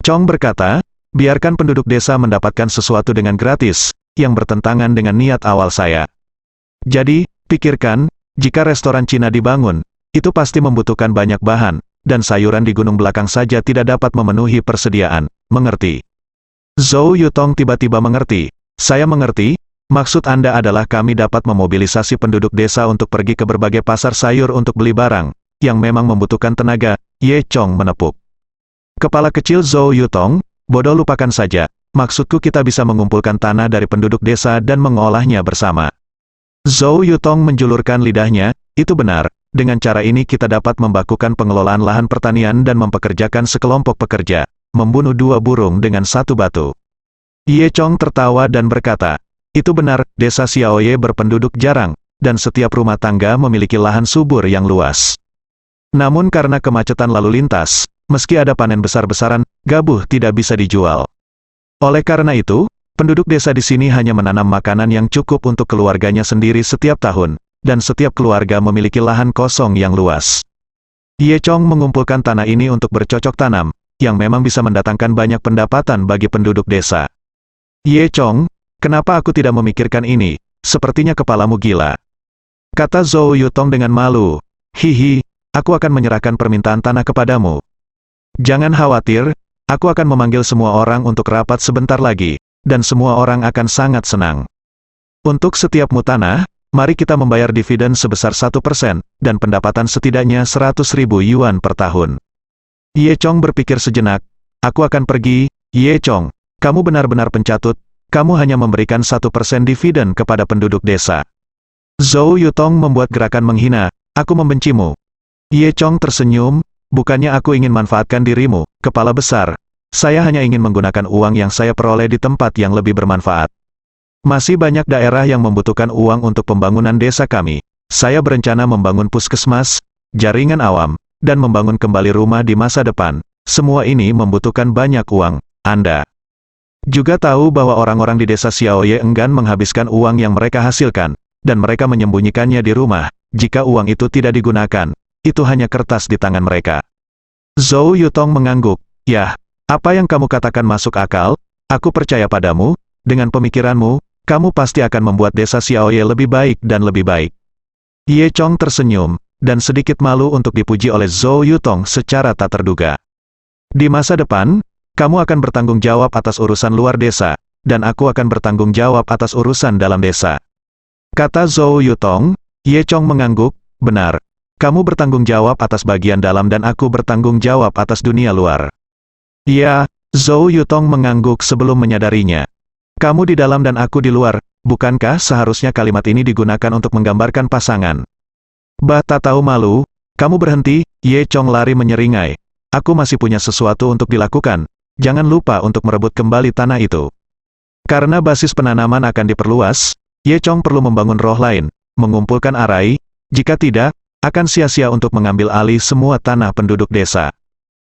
Speaker 2: Chong berkata, "Biarkan penduduk desa mendapatkan sesuatu dengan gratis, yang bertentangan dengan niat awal saya. Jadi, pikirkan, jika restoran Cina dibangun, itu pasti membutuhkan banyak bahan, dan sayuran di gunung belakang saja tidak dapat memenuhi persediaan. Mengerti?" Zhou Yutong tiba-tiba mengerti. "Saya mengerti. Maksud Anda adalah kami dapat memobilisasi penduduk desa untuk pergi ke berbagai pasar sayur untuk beli barang, yang memang membutuhkan tenaga." Ye Chong menepuk kepala kecil Zhou Yutong. "Bodoh, lupakan saja. Maksudku kita bisa mengumpulkan tanah dari penduduk desa dan mengolahnya bersama." Zhou Yutong menjulurkan lidahnya. "Itu benar. Dengan cara ini kita dapat membakukan pengelolaan lahan pertanian dan mempekerjakan sekelompok pekerja, membunuh 2 burung dengan 1 batu." Ye Chong tertawa dan berkata, "Itu benar, desa Xiaoye berpenduduk jarang, dan setiap rumah tangga memiliki lahan subur yang luas. Namun karena kemacetan lalu lintas, meski ada panen besar-besaran, gabuh tidak bisa dijual. Oleh karena itu, penduduk desa di sini hanya menanam makanan yang cukup untuk keluarganya sendiri setiap tahun, dan setiap keluarga memiliki lahan kosong yang luas. Ye Chong mengumpulkan tanah ini untuk bercocok tanam, yang memang bisa mendatangkan banyak pendapatan bagi penduduk desa. Ye Chong, kenapa aku tidak memikirkan ini? Sepertinya kepalamu gila. Kata Zhou Yutong dengan malu. Hihi, aku akan menyerahkan permintaan tanah kepadamu. Jangan khawatir, aku akan memanggil semua orang untuk rapat sebentar lagi, dan semua orang akan sangat senang. Untuk setiap mu tanah, mari kita membayar dividen sebesar 1%, dan pendapatan setidaknya 100.000 yuan per tahun. Ye Chong berpikir sejenak, aku akan pergi. Ye Chong, kamu benar-benar pencatut, kamu hanya memberikan 1% dividen kepada penduduk desa. Zhou Yutong membuat gerakan menghina, aku membencimu. Ye Chong tersenyum, bukannya aku ingin manfaatkan dirimu, kepala besar. Saya hanya ingin menggunakan uang yang saya peroleh di tempat yang lebih bermanfaat. Masih banyak daerah yang membutuhkan uang untuk pembangunan desa kami. Saya berencana membangun puskesmas, jaringan awam, dan membangun kembali rumah di masa depan. Semua ini membutuhkan banyak uang. Anda juga tahu bahwa orang-orang di desa Xiaoye enggan menghabiskan uang yang mereka hasilkan, dan mereka menyembunyikannya di rumah. Jika uang itu tidak digunakan, itu hanya kertas di tangan mereka. Zhou Yutong mengangguk. Yah, apa yang kamu katakan masuk akal, aku percaya padamu, dengan pemikiranmu, kamu pasti akan membuat desa Xiaoye lebih baik dan lebih baik. Ye Chong tersenyum, dan sedikit malu untuk dipuji oleh Zhou Yutong secara tak terduga. Di masa depan, kamu akan bertanggung jawab atas urusan luar desa, dan aku akan bertanggung jawab atas urusan dalam desa. Kata Zhou Yutong. Ye Chong mengangguk, benar. Kamu bertanggung jawab atas bagian dalam dan aku bertanggung jawab atas dunia luar. Ya, Zhou Yutong mengangguk sebelum menyadarinya. Kamu di dalam dan aku di luar, bukankah seharusnya kalimat ini digunakan untuk menggambarkan pasangan? Bah tak tahu malu, kamu berhenti. Ye Chong lari menyeringai. Aku masih punya sesuatu untuk dilakukan, jangan lupa untuk merebut kembali tanah itu. Karena basis penanaman akan diperluas, Ye Chong perlu membangun roh lain, mengumpulkan arai, jika tidak, akan sia-sia untuk mengambil alih semua tanah penduduk desa.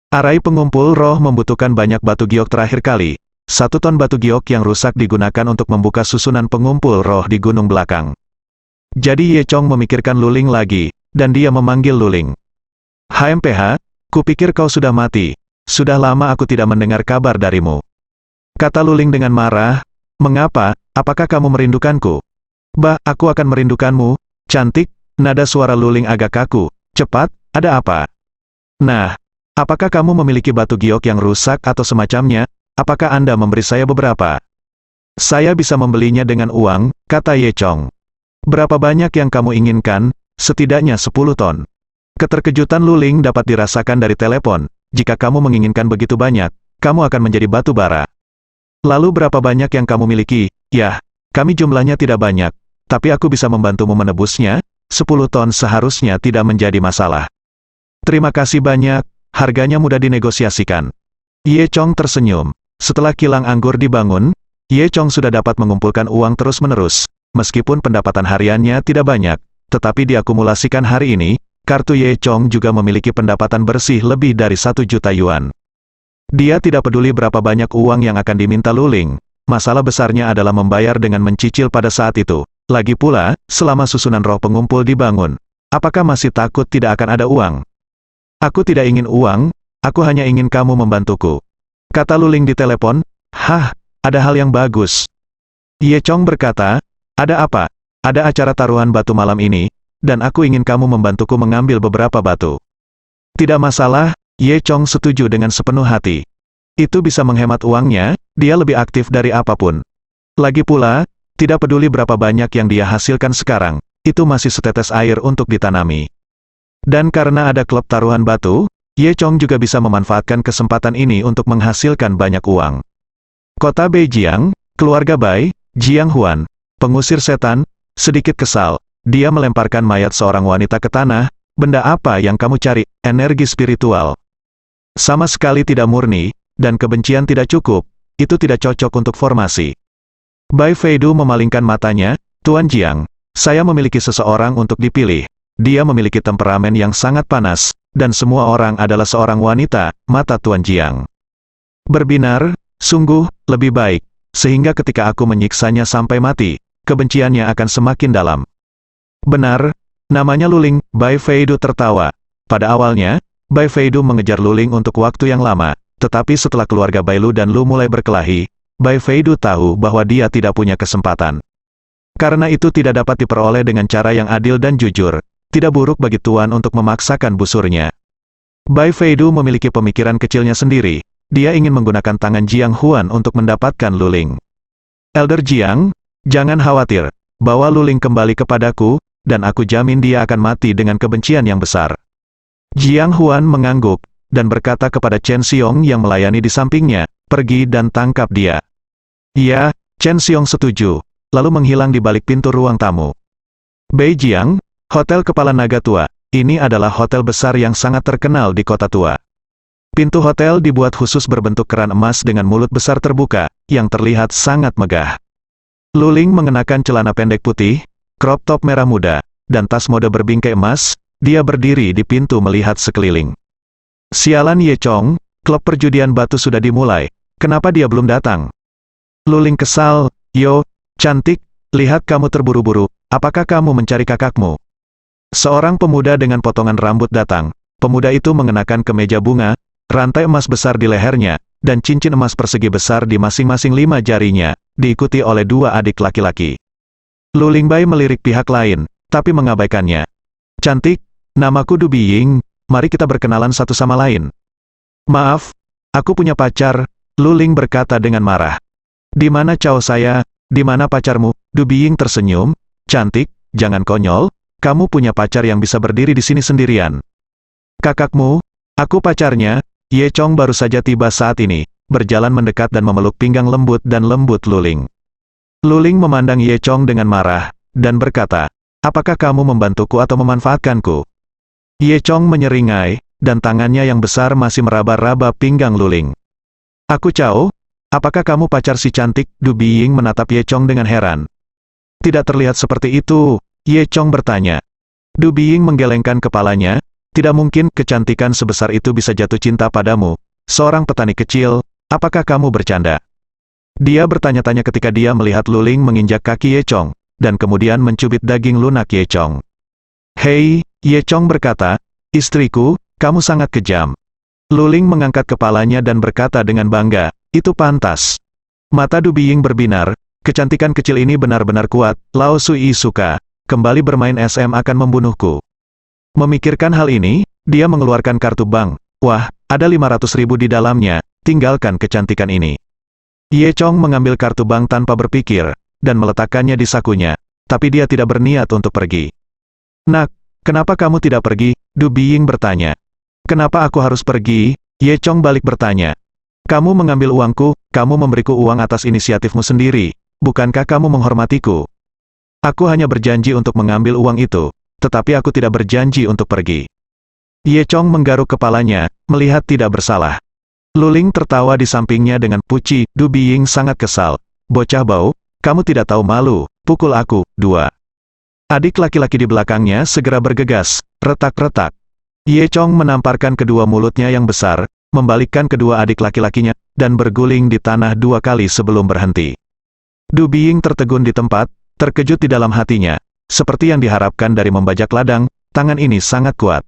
Speaker 2: Arai pengumpul roh membutuhkan banyak batu giok terakhir kali. 1 ton batu giok yang rusak digunakan untuk membuka susunan pengumpul roh di gunung belakang. Jadi Ye Chong memikirkan Luling lagi, dan dia memanggil Luling. HMPH, kupikir kau sudah mati. Sudah lama aku tidak mendengar kabar darimu. Kata Luling dengan marah, mengapa, apakah kamu merindukanku? Bah, aku akan merindukanmu, cantik. Nada suara Luling agak kaku. Cepat, ada apa? Nah, apakah kamu memiliki batu giok yang rusak atau semacamnya? Apakah Anda memberi saya beberapa? Saya bisa membelinya dengan uang, kata Ye Chong. Berapa banyak yang kamu inginkan? Setidaknya 10 ton. Keterkejutan Luling dapat dirasakan dari telepon. Jika kamu menginginkan begitu banyak, kamu akan menjadi batu bara. Lalu berapa banyak yang kamu miliki? Yah, kami jumlahnya tidak banyak, tapi aku bisa membantumu menebusnya. 10 ton seharusnya tidak menjadi masalah. Terima kasih banyak, harganya mudah dinegosiasikan. Ye Chong tersenyum. Setelah kilang anggur dibangun, Ye Chong sudah dapat mengumpulkan uang terus-menerus. Meskipun pendapatan hariannya tidak banyak, tetapi diakumulasikan hari ini, kartu Ye Chong juga memiliki pendapatan bersih lebih dari 1 juta yuan. Dia tidak peduli berapa banyak uang yang akan diminta Luling. Masalah besarnya adalah membayar dengan mencicil pada saat itu. Lagi pula, selama susunan roh pengumpul dibangun, apakah masih takut tidak akan ada uang? Aku tidak ingin uang, aku hanya ingin kamu membantuku. Kata Luling di telepon. Hah, ada hal yang bagus. Ye Chong berkata, ada apa? Ada acara taruhan batu malam ini, dan aku ingin kamu membantuku mengambil beberapa batu. Tidak masalah, Ye Chong setuju dengan sepenuh hati. Itu bisa menghemat uangnya, dia lebih aktif dari apapun. Lagi pula, tidak peduli berapa banyak yang dia hasilkan sekarang, itu masih setetes air untuk ditanami. Dan karena ada klub taruhan batu, Ye Chong juga bisa memanfaatkan kesempatan ini untuk menghasilkan banyak uang. Kota Beijiang, keluarga Bai, Jiang Huan, pengusir setan, sedikit kesal, dia melemparkan mayat seorang wanita ke tanah. Benda apa yang kamu cari? Energi spiritual. Sama sekali tidak murni, dan kebencian tidak cukup, itu tidak cocok untuk formasi. Bai Feidu memalingkan matanya, Tuan Jiang, Saya memiliki seseorang untuk dipilih. Dia memiliki temperamen yang sangat panas, dan semua orang adalah seorang wanita, mata Tuan Jiang. Berbinar, sungguh, lebih baik, sehingga ketika aku menyiksanya sampai mati, kebenciannya akan semakin dalam. Benar, namanya Luling, Bai Feidu tertawa. Pada awalnya, Bai Feidu mengejar Luling untuk waktu yang lama, tetapi setelah keluarga Bai Lu dan Lu mulai berkelahi, Bai Feidu tahu bahwa dia tidak punya kesempatan. Karena itu tidak dapat diperoleh dengan cara yang adil dan jujur, tidak buruk bagi Tuan untuk memaksakan busurnya. Bai Feidu memiliki pemikiran kecilnya sendiri, dia ingin menggunakan tangan Jiang Huan untuk mendapatkan Luling. Elder Jiang, jangan khawatir, bawa Luling kembali kepadaku, dan aku jamin dia akan mati dengan kebencian yang besar. Jiang Huan mengangguk, dan berkata kepada Chen Xiong yang melayani di sampingnya, pergi dan tangkap dia. Iya, Chen Xiong setuju, lalu menghilang di balik pintu ruang tamu. Beijiang, Hotel Kepala Naga Tua, ini adalah hotel besar yang sangat terkenal di kota tua. Pintu hotel dibuat khusus berbentuk keran emas dengan mulut besar terbuka, yang terlihat sangat megah. Luling mengenakan celana pendek putih, crop top merah muda, dan tas mode berbingkai emas, dia berdiri di pintu melihat sekeliling. Sialan Ye Chong, klub perjudian batu sudah dimulai, kenapa dia belum datang? Luling kesal, yo, cantik, lihat kamu terburu-buru, apakah kamu mencari kakakmu? Seorang pemuda dengan potongan rambut datang, pemuda itu mengenakan kemeja bunga, rantai emas besar di lehernya, dan cincin emas persegi besar di masing-masing 5 jarinya, diikuti oleh 2 adik laki-laki. Luling Bai melirik pihak lain, tapi mengabaikannya. Cantik, namaku Du Biying, mari kita berkenalan satu sama lain. Maaf, aku punya pacar, Luling berkata dengan marah. Di mana cowok saya, di mana pacarmu? Du Biying tersenyum, cantik, jangan konyol, kamu punya pacar yang bisa berdiri di sini sendirian. Kakakmu, aku pacarnya, Ye Chong baru saja tiba saat ini, berjalan mendekat dan memeluk pinggang lembut dan lembut Luling. Luling memandang Ye Chong dengan marah, dan berkata, apakah kamu membantuku atau memanfaatkanku? Ye Chong menyeringai, dan tangannya yang besar masih meraba-raba pinggang Luling. Aku Cao, apakah kamu pacar si cantik? Du Biying menatap Ye Chong dengan heran. Tidak terlihat seperti itu, Ye Chong bertanya. Du Biying menggelengkan kepalanya, tidak mungkin kecantikan sebesar itu bisa jatuh cinta padamu, seorang petani kecil, apakah kamu bercanda? Dia bertanya-tanya ketika dia melihat Luling menginjak kaki Ye Chong, dan kemudian mencubit daging lunak Ye Chong. Hei, Ye Chong berkata, istriku, kamu sangat kejam. Luling mengangkat kepalanya dan berkata dengan bangga, itu pantas. Mata Du Biying berbinar, kecantikan kecil ini benar-benar kuat, Lao Sui suka, kembali bermain SM akan membunuhku. Memikirkan hal ini, dia mengeluarkan kartu bank, wah, ada 500.000 di dalamnya, tinggalkan kecantikan ini. Ye Chong mengambil kartu bank tanpa berpikir, dan meletakkannya di sakunya, tapi dia tidak berniat untuk pergi. Nak, kenapa kamu tidak pergi? Du Biying bertanya. Kenapa aku harus pergi? Ye Chong balik bertanya. Kamu mengambil uangku, kamu memberiku uang atas inisiatifmu sendiri, bukankah kamu menghormatiku? Aku hanya berjanji untuk mengambil uang itu, tetapi aku tidak berjanji untuk pergi. Ye Chong menggaruk kepalanya, melihat tidak bersalah. Luling tertawa di sampingnya dengan puci, Du Biying sangat kesal. Bocah bau, kamu tidak tahu malu, pukul aku, 2. Adik laki-laki di belakangnya segera bergegas, retak-retak. Ye Chong menamparkan kedua mulutnya yang besar, membalikkan kedua adik laki-lakinya, dan berguling di tanah 2 kali sebelum berhenti. Du Biying tertegun di tempat, terkejut di dalam hatinya. Seperti yang diharapkan dari membajak ladang, tangan ini sangat kuat.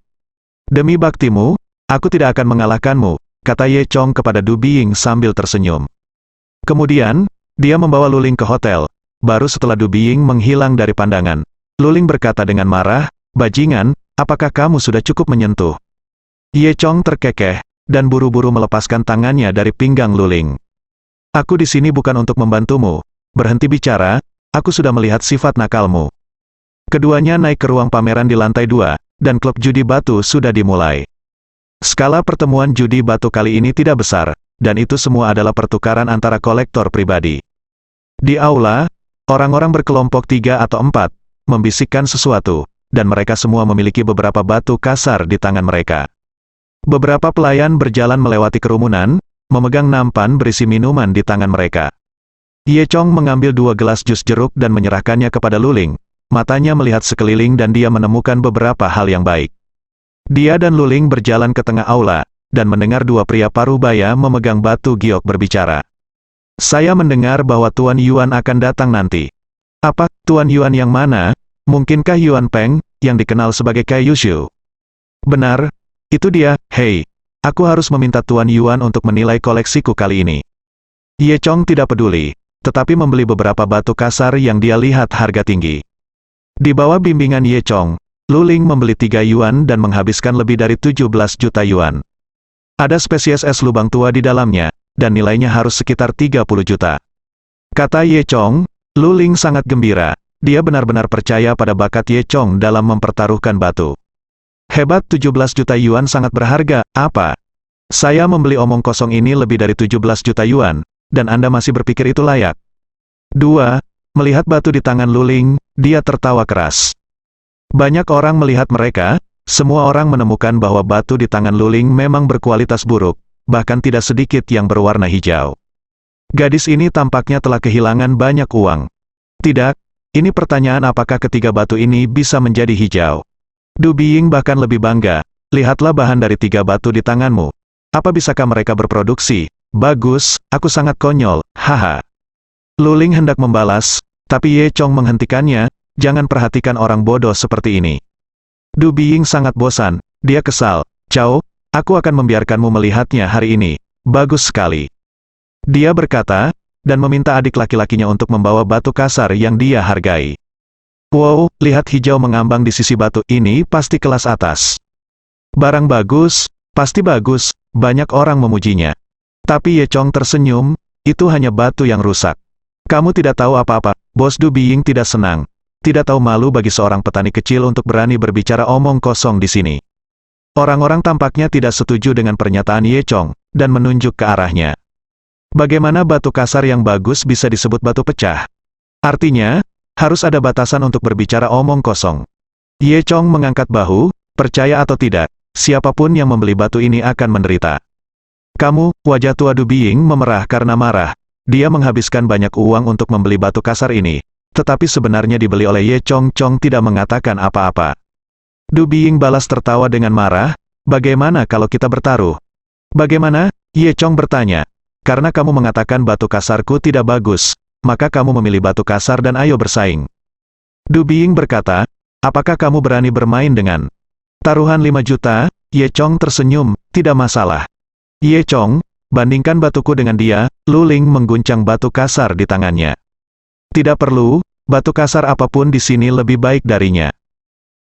Speaker 2: Demi baktimu, aku tidak akan mengalahkanmu, kata Ye Chong kepada Du Biying sambil tersenyum. Kemudian, dia membawa Luling ke hotel. Baru setelah Du Biying menghilang dari pandangan, Luling berkata dengan marah, bajingan, apakah kamu sudah cukup menyentuh? Ye Chong terkekeh, dan buru-buru melepaskan tangannya dari pinggang Luling. Aku di sini bukan untuk membantumu. Berhenti bicara, aku sudah melihat sifat nakalmu. Keduanya naik ke ruang pameran di lantai 2, dan klub judi batu sudah dimulai. Skala pertemuan judi batu kali ini tidak besar, dan itu semua adalah pertukaran antara kolektor pribadi. Di aula, orang-orang berkelompok 3 atau 4, membisikkan sesuatu, dan mereka semua memiliki beberapa batu kasar di tangan mereka. Beberapa pelayan berjalan melewati kerumunan, memegang nampan berisi minuman di tangan mereka. Ye Chong mengambil 2 gelas jus jeruk dan menyerahkannya kepada Luling, matanya melihat sekeliling dan dia menemukan beberapa hal yang baik. Dia dan Luling berjalan ke tengah aula, dan mendengar dua pria parubaya memegang batu giok berbicara. Saya mendengar bahwa Tuan Yuan akan datang nanti. Apa, Tuan Yuan yang mana? Mungkinkah Yuan Peng, yang dikenal sebagai Kai Yushu? Benar, itu dia. Hei, aku harus meminta Tuan Yuan untuk menilai koleksiku kali ini. Ye Chong tidak peduli, tetapi membeli beberapa batu kasar yang dia lihat harga tinggi. Di bawah bimbingan Ye Chong, Luling membeli 3 yuan dan menghabiskan lebih dari 17 juta yuan. Ada spesies es lubang tua di dalamnya, dan nilainya harus sekitar 30 juta. Kata Ye Chong, Luling sangat gembira. Dia benar-benar percaya pada bakat Ye Chong dalam mempertaruhkan batu. Hebat, 17 juta yuan sangat berharga. Apa? Saya membeli omong kosong ini lebih dari 17 juta yuan, dan Anda masih berpikir itu layak? 2. Melihat batu di tangan Luling, dia tertawa keras. Banyak orang melihat mereka, semua orang menemukan bahwa batu di tangan Luling memang berkualitas buruk, bahkan tidak sedikit yang berwarna hijau. Gadis ini tampaknya telah kehilangan banyak uang. Tidak, ini pertanyaan apakah ketiga batu ini bisa menjadi hijau. Du Biying bahkan lebih bangga, lihatlah bahan dari 3 batu di tanganmu. Apa bisakah mereka berproduksi? Bagus, aku sangat konyol, haha. Luling hendak membalas, tapi Ye Chong menghentikannya. Jangan perhatikan orang bodoh seperti ini. Du Biying sangat bosan, dia kesal. Cao, aku akan membiarkanmu melihatnya hari ini. Bagus sekali. Dia berkata, dan meminta adik laki-lakinya untuk membawa batu kasar yang dia hargai. Wow, lihat hijau mengambang di sisi batu ini pasti kelas atas. Barang bagus, pasti bagus, banyak orang memujinya. Tapi Ye Chong tersenyum, itu hanya batu yang rusak. Kamu tidak tahu apa-apa, Bos. Du Biying tidak senang. Tidak tahu malu bagi seorang petani kecil untuk berani berbicara omong kosong di sini. Orang-orang tampaknya tidak setuju dengan pernyataan Ye Chong, dan menunjuk ke arahnya. Bagaimana batu kasar yang bagus bisa disebut batu pecah? Artinya, harus ada batasan untuk berbicara omong kosong. Ye Chong mengangkat bahu, percaya atau tidak, siapapun yang membeli batu ini akan menderita. Kamu, wajah tua Du Biying memerah karena marah. Dia menghabiskan banyak uang untuk membeli batu kasar ini, tetapi sebenarnya dibeli oleh Ye Chong. Chong tidak mengatakan apa-apa. Du Biying balas tertawa dengan marah, bagaimana kalau kita bertaruh? Bagaimana? Ye Chong bertanya. Karena kamu mengatakan batu kasarku tidak bagus, maka kamu memilih batu kasar dan ayo bersaing. Du Biying berkata, apakah kamu berani bermain dengan taruhan 5 juta? Ye Chong tersenyum, tidak masalah. Ye Chong, bandingkan batuku dengan dia. Luling mengguncang batu kasar di tangannya. Tidak perlu, batu kasar apapun di sini lebih baik darinya.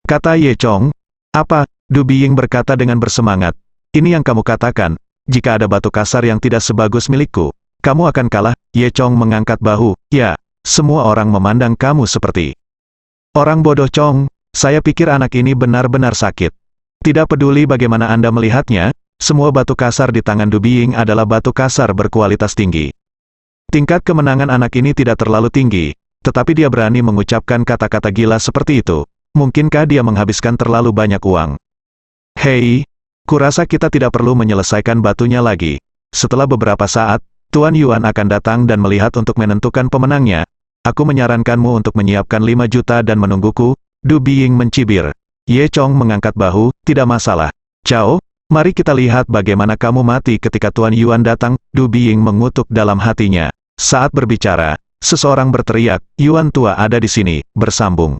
Speaker 2: Kata Ye Chong. Apa? Du Biying berkata dengan bersemangat. Ini yang kamu katakan, jika ada batu kasar yang tidak sebagus milikku, kamu akan kalah. Ye Chong mengangkat bahu. Ya, semua orang memandang kamu seperti orang bodoh. Chong, saya pikir anak ini benar-benar sakit. Tidak peduli bagaimana Anda melihatnya, semua batu kasar di tangan Du Biying adalah batu kasar berkualitas tinggi. Tingkat kemenangan anak ini tidak terlalu tinggi, tetapi dia berani mengucapkan kata-kata gila seperti itu. Mungkinkah dia menghabiskan terlalu banyak uang? Hei, kurasa kita tidak perlu menyelesaikan batunya lagi. Setelah beberapa saat, Tuan Yuan akan datang dan melihat untuk menentukan pemenangnya. Aku menyarankanmu untuk menyiapkan 5 juta dan menungguku. Du Biying mencibir. Ye Chong mengangkat bahu, tidak masalah. Cao, mari kita lihat bagaimana kamu mati ketika Tuan Yuan datang. Du Biying mengutuk dalam hatinya. Saat berbicara, seseorang berteriak, Yuan tua ada di sini, bersambung.